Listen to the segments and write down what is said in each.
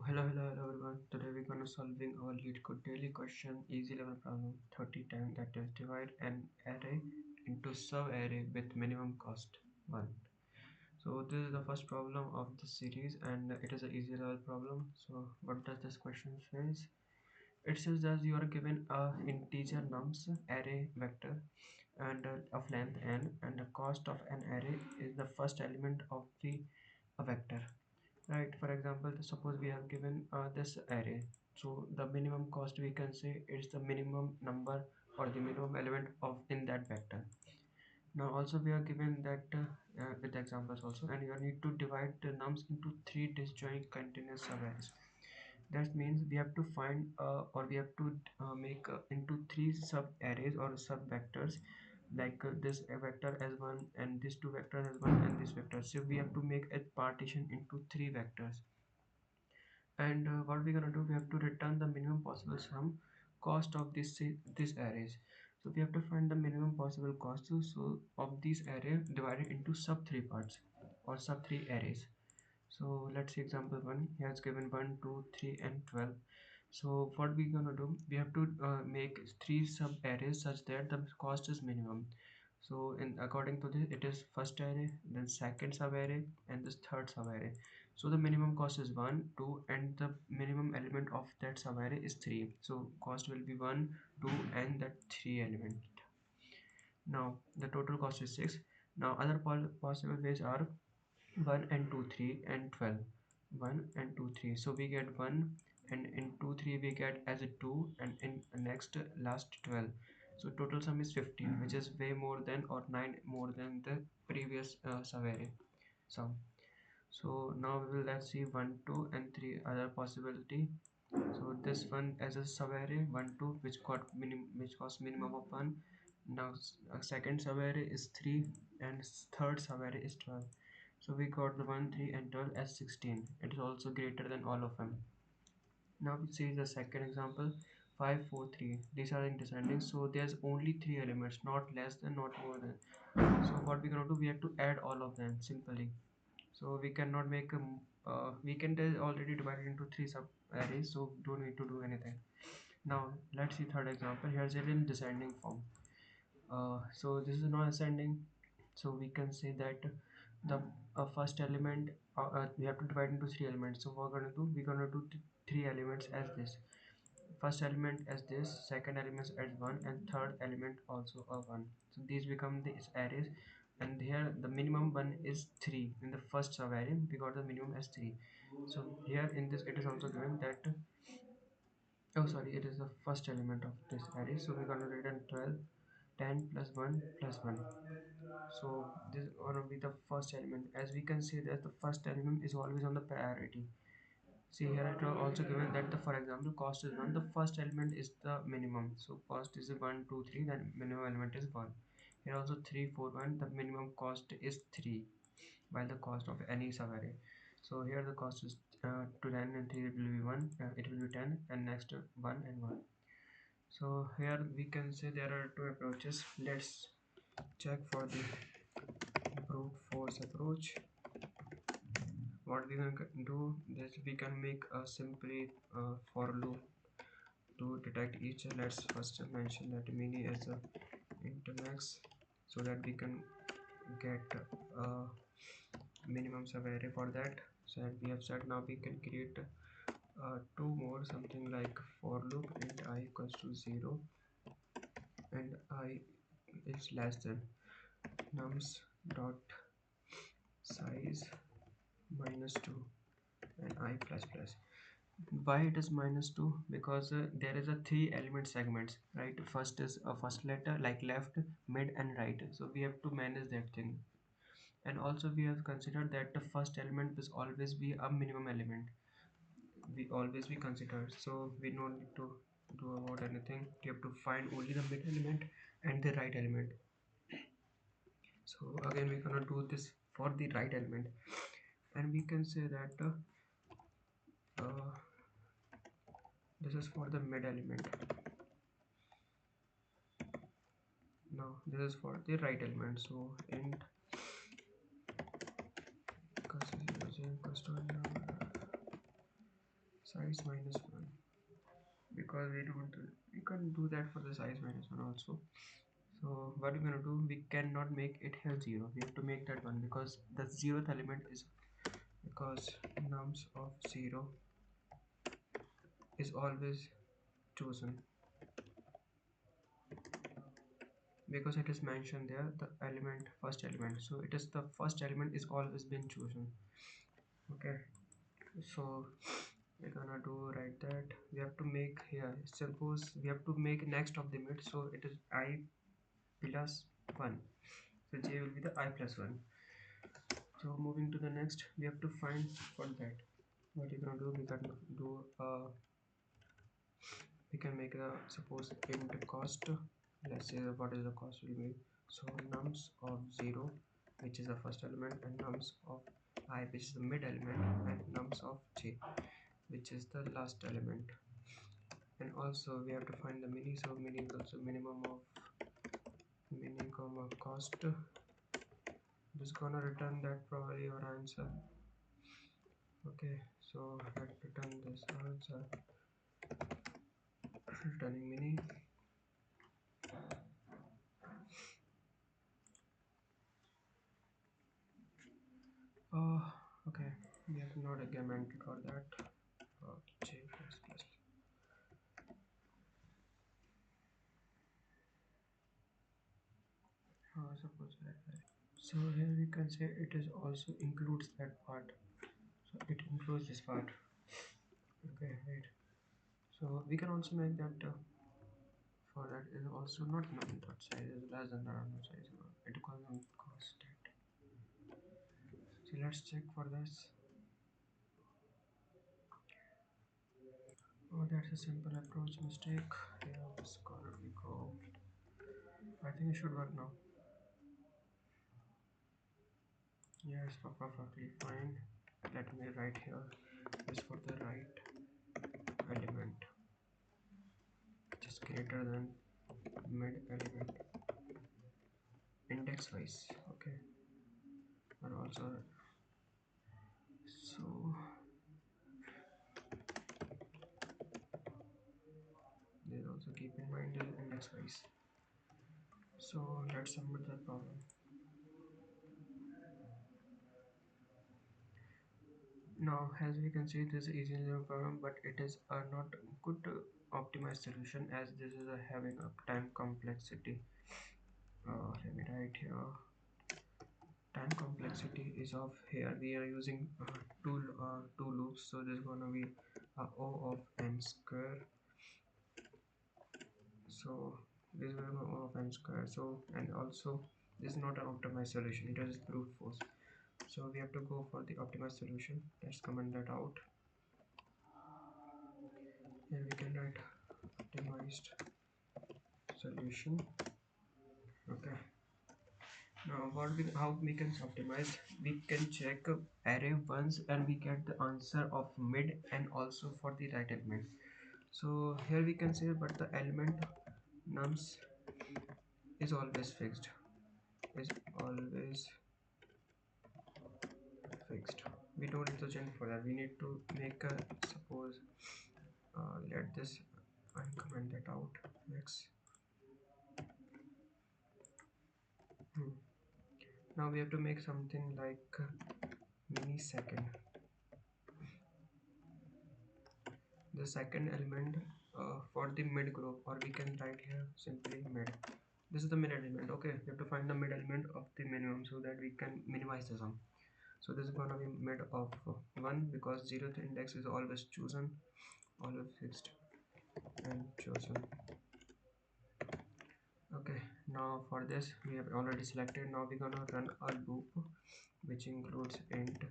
Hello everyone. Today we're gonna solving our LeetCode daily question easy level problem 30 times, that is divide an array into sub-array with minimum cost 1. So this is the first problem of the series and it is an easy level problem. So what does this question says? It says that you are given a integer nums array vector and of length n, and the cost of an array is the first element of the vector. Right, for example, suppose we have given this array, so the minimum cost we can say is the minimum number or the minimum element of in that vector. Now also we are given that with examples also, and you need to divide the nums into three disjoint continuous subarrays. That means we have to find or we have to make into three sub arrays or sub vectors, like this vector as one and this two vectors as one and this vector. So we have to make a partition into three vectors, and what we're gonna do, we have to return the minimum possible sum cost of this arrays. So we have to find the minimum possible cost of these array divided into sub three parts or sub three arrays. So let's see example 1. He has given 1 2 3 and 12. So what we're gonna do, we have to make three sub arrays such that the cost is minimum. So in according to this, it is first array, then second sub array, and this third sub array. So the minimum cost is 1 2, and the minimum element of that sub array is 3. So cost will be 1 2 and that 3 element. Now the total cost is 6. Now other possible ways are 1 and 2 3 and 12. 1 and 2 3, so we get 1, and in 2 3 we get as a 2, and in next last 12. So total sum is 15, which is way more than or 9 more than the previous subarray sum. So now we will let's see 1 2 and 3 other possibility. So this one as a subarray 1 2, which costs minimum of 1. Now second subarray is 3 and third subarray is 12. So we got the 1 3 and 12 as 16. It is also greater than all of them. Now we see the second example 5 4 3. These are in descending, so there's only three elements, not less than, not more than. So what we're gonna do, we have to add all of them simply. So we cannot make a we can already divide it into three sub arrays, so don't need to do anything. Now let's see third example. Here's it in descending form. So this is not ascending, so we can say that the first element we have to divide into three elements. So what we're gonna do, we're gonna do three elements as this. First element as this, second element as 1, and third element also a 1. So these become these arrays, and here the minimum one is 3. In the first sub array we got the minimum as 3. So here in this it is also given that, oh sorry, it is the first element of this array, so we're going to return 12 10 plus 1 plus 1. So this is going to be the first element. As we can see that the first element is always on the priority. See here it is also given that the, for example, cost is 1, the first element is the minimum, so cost is 1 2 3, then minimum element is 1. Here also 3 4 1, the minimum cost is 3, while the cost of any subarray. So here the cost is 2 10 and 3 will be 1, it will be 10, and next 1 and 1. So here we can say there are two approaches. Let's check for the brute force approach. What we can do is we can make a simply for loop to detect each. Let's first mention that mini as a int max, so that we can get a minimum subarray for that. So that we have said, now we can create two more, something like for loop int I equals to 0 and I is less than nums dot size -2 and I plus plus. Why it is -2? Because there is a three element segments, right? First is a first letter like left, mid and right, so we have to manage that thing. And also we have considered that the first element will always be a minimum element, we always be considered, so we don't need to do about anything. We have to find only the mid element and the right element. So again we're gonna do this for the right element, and we can say that uh, this is for the mid element. Now this is for the right element, so int size minus 1, because we can't do that for the size minus 1 also. So what we're gonna do, we cannot make it here 0, we have to make that 1, because the 0th element is, because nums of 0 is always chosen, because it is mentioned there the element, first element, so it is the first element is always been chosen. Okay, so we're gonna do right that we have to make here, suppose we have to make next of the mid, so it is I plus 1, so j will be the I plus 1. So moving to the next, we have to find for that what you're gonna do, we can do we can make a, suppose int cost, let's say what is the cost will be, so nums of 0 which is the first element, and nums of I which is the mid element, and nums of j which is the last element. And also we have to find the mini, so mini is also minimum of mini comma cost, this gonna return that probably your answer. Okay, so let's return this answer, returning mini. Oh, okay, we have not again entered for that. J plus plus. Suppose that. So here we can say it is also includes that part. So it includes this part. Okay, right. So we can also make that for that is also not known dot size is less than the random size. It calls constant. So let's check for this. Oh, that's a simple approach mistake. Here this color we go. I think it should work now. Yes, perfectly fine. Let me write here is for the right element, which is greater than mid element index wise. Okay, and also so they also keep in mind the index wise. So let's submit the problem. Now as we can see, this is easy problem, but it is a not good optimized solution, as this is a having a time complexity. Let me write here, time complexity is of, here we are using two loops, so this is gonna be O of n square, so this is gonna be O of n square. So and also this is not an optimized solution, it is brute force, so we have to go for the optimized solution. Let's comment that out. Here we can write optimized solution. Okay, now how we can optimize, we can check array once and we get the answer of mid and also for the right element. So here we can say, but the element nums is always fixed, is always fixed. We don't need to change for that, we need to make a, suppose let this uncomment that out. Next, now we have to make something like mini second, the second element for the mid group, or we can write here simply mid. This is the mid element. Okay, we have to find the mid element of the minimum so that we can minimize the sum. So this is gonna be mid of 1, because 0th index is always chosen, always fixed and chosen. Okay, now for this we have already selected. Now we're gonna run a loop which includes int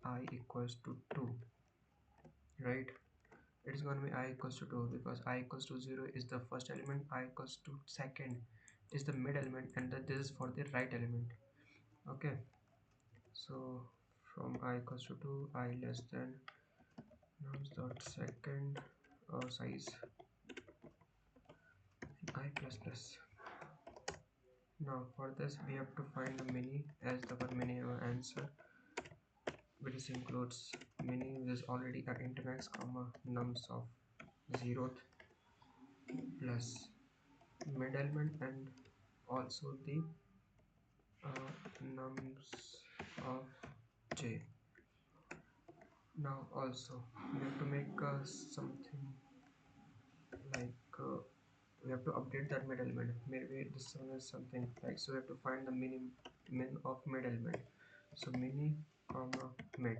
I equals to 2, right? It is going to be I equals to 2, because I equals to 0 is the first element, I equals to second is the mid element, and this is for the right element. Okay, so from I equals to 2, I less than nums dot second size I plus plus. Now for this we have to find the mini as the one mini answer, which includes mini is already an int max comma nums of 0th plus mid element and also the nums of j. Now also we have to make something like we have to update that mid element. Maybe this one is something like, so we have to find the min of mid element. So mini comma mid.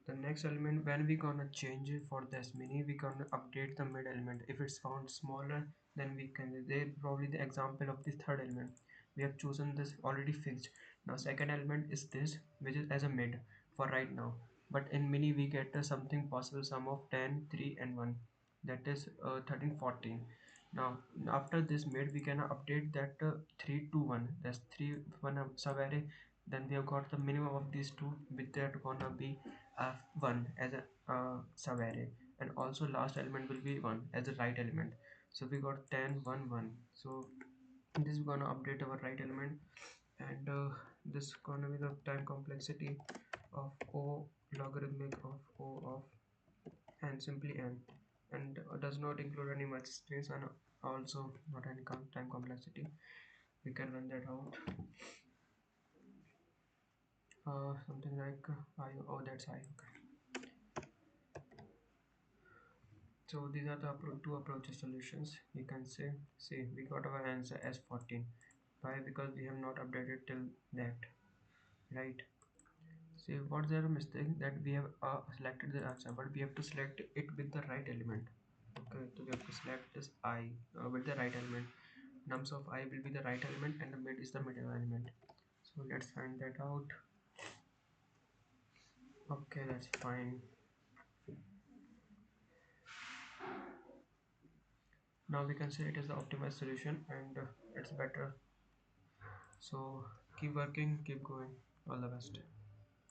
The next element, when we gonna change it for this mini, we gonna update the mid element. If it's found smaller, then we can, they probably the example of the third element. We have chosen this already fixed. Now second element is this, which is as a mid for right now. But in mini we get something possible sum of 10, 3 and 1. That is 13, 14. Now after this mid we can update that 3 to 1. That's 3 1 sub array. Then we have got the minimum of these two, with that gonna be 1 as a sub array, and also last element will be 1 as a right element. So we got 10 1 1. So this is gonna update our right element, and this gonna be the time complexity of o logarithmic of o of n, simply n, and does not include any much strings and also not any time complexity. We can run that out. Something like I, oh that's I, okay. So these are the two approaches solutions. You can say, see, we got our answer as 14. Why? Because we have not updated till that, right? See, what's the mistake that we have selected the answer, but we have to select it with the right element. Okay, so we have to select this I with the right element. Nums of I will be the right element and the mid is the middle element. So let's find that out. Okay, that's fine. Now we can say it is the optimized solution, and it's better. So keep working, keep going. All the best.